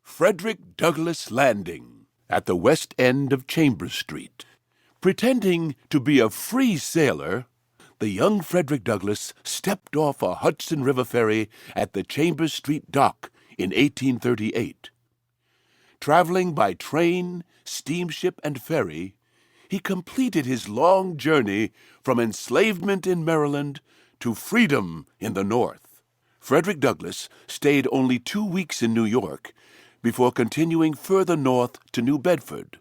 Frederick Douglass Landing at the west end of Chambers Street. Pretending to be a free sailor, the young Frederick Douglass stepped off a Hudson River ferry at the Chambers Street dock in 1838. Traveling by train, steamship, and ferry, he completed his long journey from enslavement in Maryland to freedom in the North. Frederick Douglass stayed only 2 weeks in New York before continuing further north to New Bedford,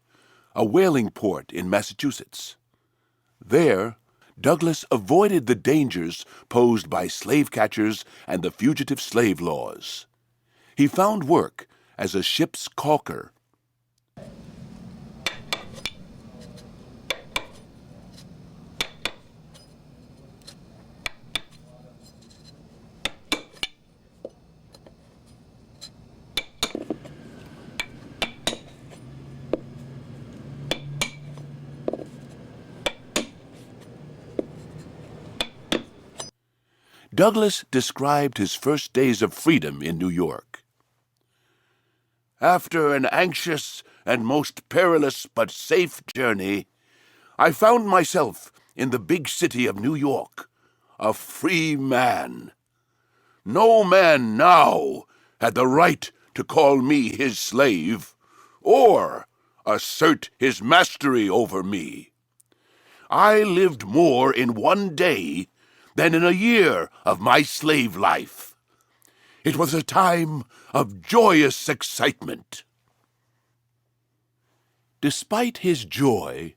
a whaling port in Massachusetts. There, Douglass avoided the dangers posed by slave catchers and the fugitive slave laws. He found work as a ship's caulker. Douglass described his first days of freedom in New York. After an anxious and most perilous but safe journey, I found myself in the big city of New York, a free man. No man now had the right to call me his slave or assert his mastery over me. I lived more in one day than in a year of my slave life. It was a time of joyous excitement. Despite his joy,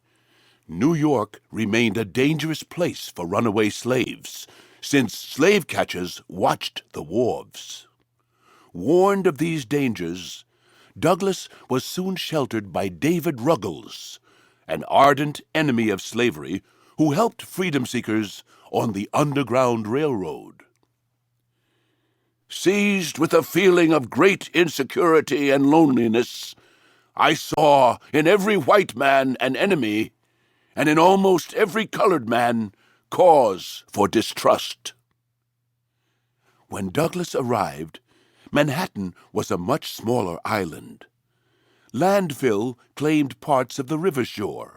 New York remained a dangerous place for runaway slaves, since slave catchers watched the wharves. Warned of these dangers, Douglass was soon sheltered by David Ruggles, an ardent enemy of slavery who helped freedom seekers on the Underground Railroad. Seized with a feeling of great insecurity and loneliness, I saw in every white man an enemy, and in almost every colored man cause for distrust. When Douglass arrived, Manhattan was a much smaller island. Landfill claimed parts of the river shore.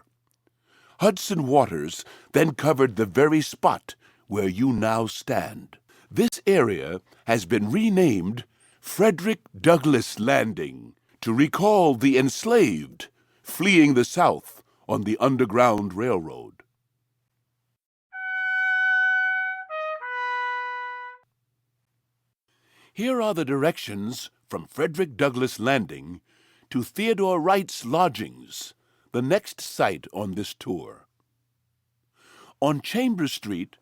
Hudson waters then covered the very spot where you now stand. This area has been renamed Frederick Douglass Landing to recall the enslaved fleeing the South on the Underground Railroad. Here are the directions from Frederick Douglass Landing to Theodore Wright's lodgings, the next site on this tour. On Chambers Street,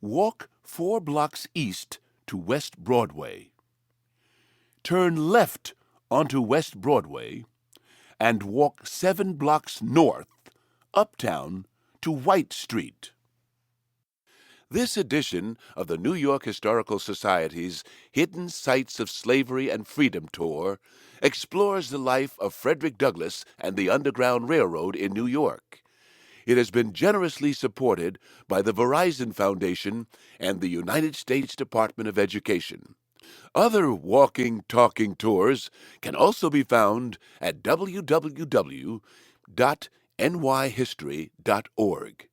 walk 4 blocks east to West Broadway. Turn left onto West Broadway and walk 7 blocks north, uptown, to White Street. This edition of the New York Historical Society's Hidden Sites of Slavery and Freedom Tour explores the life of Frederick Douglass and the Underground Railroad in New York. It has been generously supported by the Verizon Foundation and the United States Department of Education. Other walking, talking tours can also be found at www.nyhistory.org.